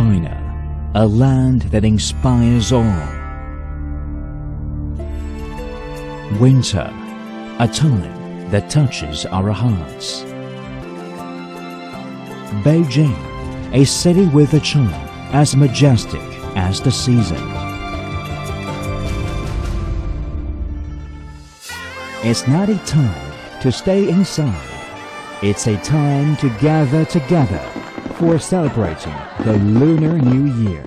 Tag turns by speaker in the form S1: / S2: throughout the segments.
S1: China, a land that inspires all. Winter, a time that touches our hearts. Beijing, a city with a charm as majestic as the season. It's not a time to stay inside. It's a time to gather together for celebrating the Lunar New Year.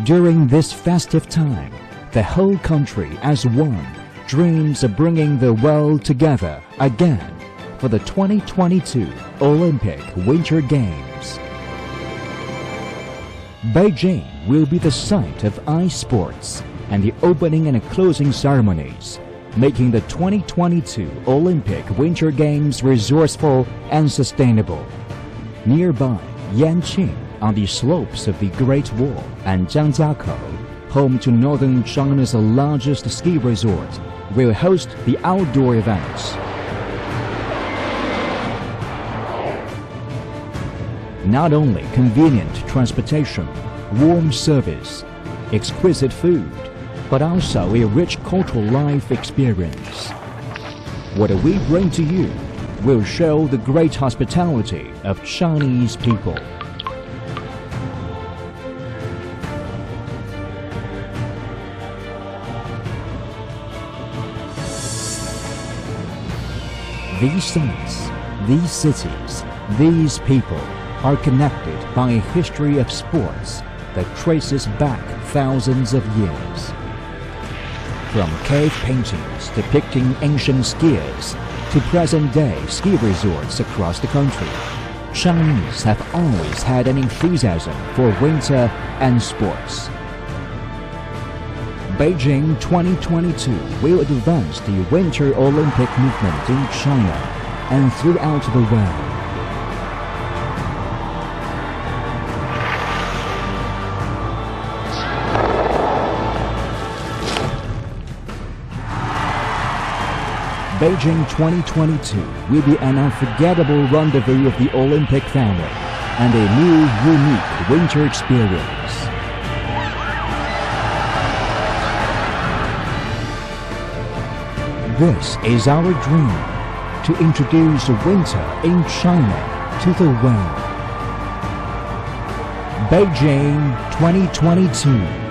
S1: During this festive time, the whole country as one dreams of bringing the world together again for the 2022 Olympic Winter Games. Beijing will be the site of ice sports and the opening and closing ceremonies, making the 2022 Olympic Winter Games resourceful and sustainable. Nearby Yanqing, on the slopes of the Great Wall, and Zhangjiakou, home to northern China's largest ski resort, will host the outdoor events. Not only convenient transportation, warm service, exquisite food, but also a rich cultural life experience. What we bring to you will show the great hospitality of Chinese people. These sites, these cities, these people are connected by a history of sports that traces back thousands of years. From cave paintings depicting ancient skiers to present-day ski resorts across the country, Chinese have always had an enthusiasm for winter and sports. Beijing 2022 will advance the Winter Olympic movement in China and throughout the world. Beijing 2022 will be an unforgettable rendezvous of the Olympic family and a new, unique winter experience. This is our dream, to introduce winter in China to the world. Beijing 2022.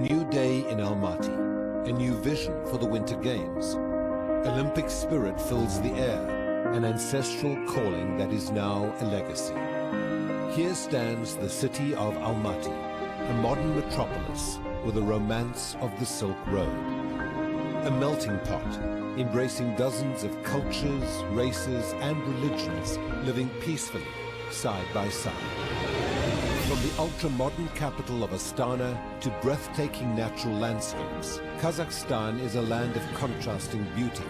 S2: new day in Almaty, a new vision for the Winter Games. Olympic spirit fills the air, an ancestral calling that is now a legacy. Here stands the city of Almaty, a modern metropolis with a romance of the Silk Road. A melting pot, embracing dozens of cultures, races and religions living peacefully side by side. From the ultra-modern capital of Astana to breathtaking natural landscapes, Kazakhstan is a land of contrasting beauty.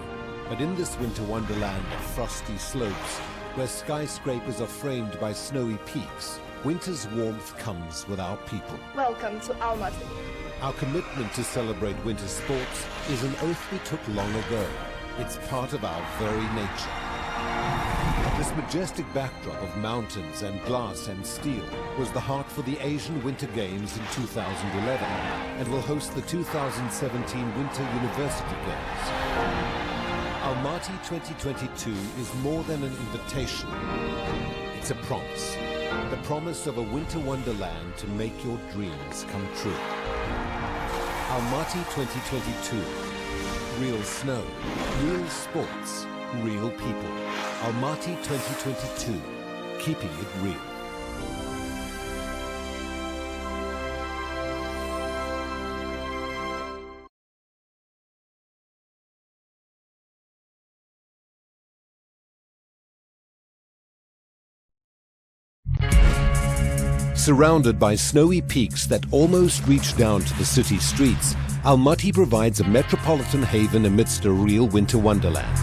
S2: But in this winter wonderland of frosty slopes, where skyscrapers are framed by snowy peaks, winter's warmth comes with our people.
S3: Welcome to Almaty.
S2: Our commitment to celebrate winter sports is an oath we took long ago. It's part of our very nature. This majestic backdrop of mountains and glass and steel was the heart for the Asian Winter Games in 2011 and will host the 2017 Winter University Games. Almaty 2022 is more than an invitation. It's a promise. The promise of a winter wonderland to make your dreams come true. Almaty 2022. Real snow, real sports, real people. Almaty 2022. Keeping it real. Surrounded by snowy peaks that almost reach down to the city streets, Almaty provides a metropolitan haven amidst a real winter wonderland.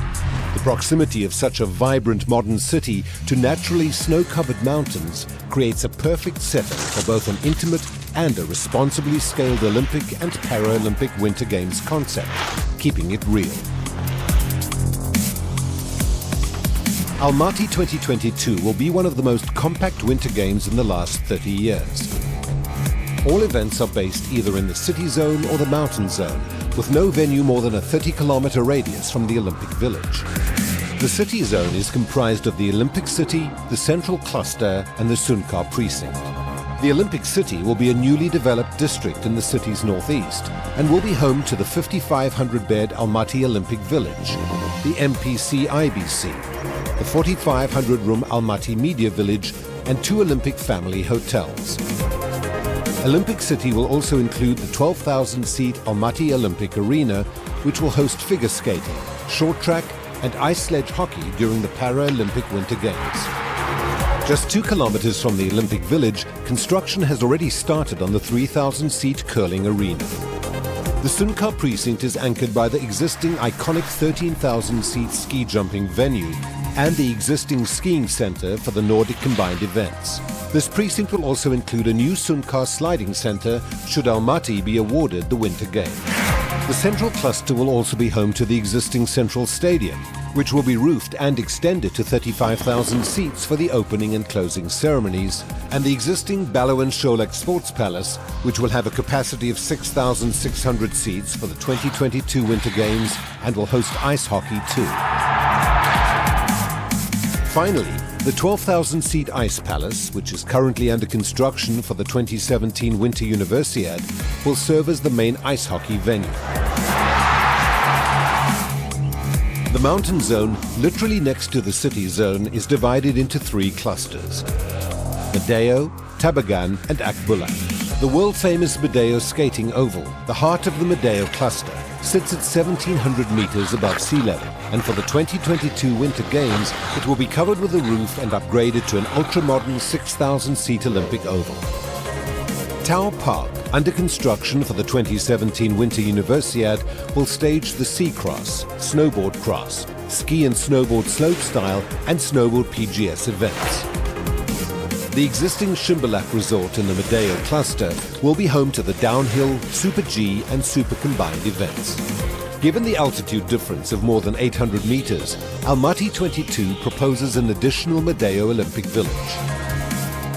S2: The proximity of such a vibrant modern city to naturally snow-covered mountains creates a perfect setting for both an intimate and a responsibly scaled Olympic and Paralympic Winter Games concept, keeping it real. Almaty 2022 will be one of the most compact Winter Games in the last 30 years. All events are based either in the city zone or the mountain zone, with no venue more than a 30-kilometer radius from the Olympic Village. The city zone is comprised of the Olympic City, the Central Cluster and the Sunkar Precinct. The Olympic City will be a newly developed district in the city's northeast and will be home to the 5,500-bed Almaty Olympic Village, the MPC IBC, the 4,500-room Almaty Media Village and 2 Olympic family hotels. Olympic City will also include the 12,000-seat Almaty Olympic Arena, which will host figure skating, short track and ice sledge hockey during the Paralympic Winter Games. Just 2 kilometers from the Olympic Village, construction has already started on the 3,000-seat curling arena. The Sunkar Precinct is anchored by the existing iconic 13,000-seat ski jumping venue and the existing skiing center for the Nordic combined events. This precinct will also include a new Sunkar sliding center should Almaty be awarded the Winter Games. The Central Cluster will also be home to the existing Central Stadium, which will be roofed and extended to 35,000 seats for the opening and closing ceremonies, and the existing Balawan Sholak Sports Palace, which will have a capacity of 6,600 seats for the 2022 Winter Games and will host ice hockey too. Finally, the 12,000-seat Ice Palace, which is currently under construction for the 2017 Winter Universiade, will serve as the main ice hockey venue. The mountain zone, literally next to the city zone, is divided into 3 clusters: Medeo, Tabagan and Akbulan. The world-famous Medeo skating oval, the heart of the Medeo cluster, sits at 1,700 meters above sea level, and for the 2022 Winter Games, it will be covered with a roof and upgraded to an ultra-modern 6,000-seat Olympic oval. Tao Park, under construction for the 2017 Winter Universiade, will stage the Sea Cross, Snowboard Cross, Ski and Snowboard Slopestyle and Snowboard PGS events. The existing Shimbolak Resort in the Medeo cluster will be home to the downhill, Super G and Super Combined events. Given the altitude difference of more than 800 meters, Almaty 22 proposes an additional Medeo Olympic Village.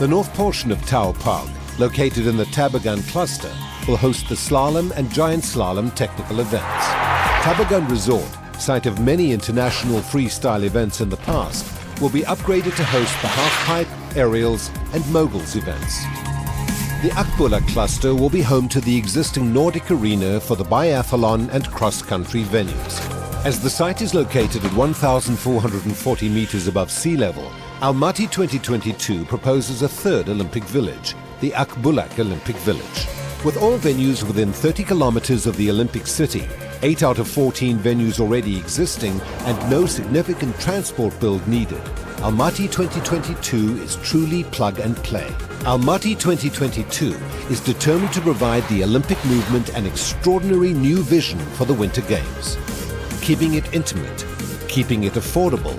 S2: The north portion of Tao Park, located in the Tabagan cluster, will host the slalom and giant slalom technical events. Tabagan Resort, site of many international freestyle events in the past, will be upgraded to host the halfpipe, aerials and moguls events. The Akbulla cluster will be home to the existing Nordic arena for the biathlon and cross-country venues. As the site is located at 1,440 meters above sea level, Almaty 2022 proposes a third Olympic village, the Akbulla Olympic Village. With all venues within 30 kilometers of the Olympic city, 8 out of 14 venues already existing, and no significant transport build needed, Almaty 2022 is truly plug and play. Almaty 2022 is determined to provide the Olympic movement an extraordinary new vision for the Winter Games. Keeping it intimate, keeping it affordable,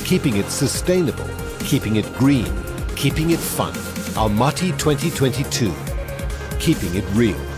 S2: keeping it sustainable, keeping it green, keeping it fun. Almaty 2022. Keeping it real.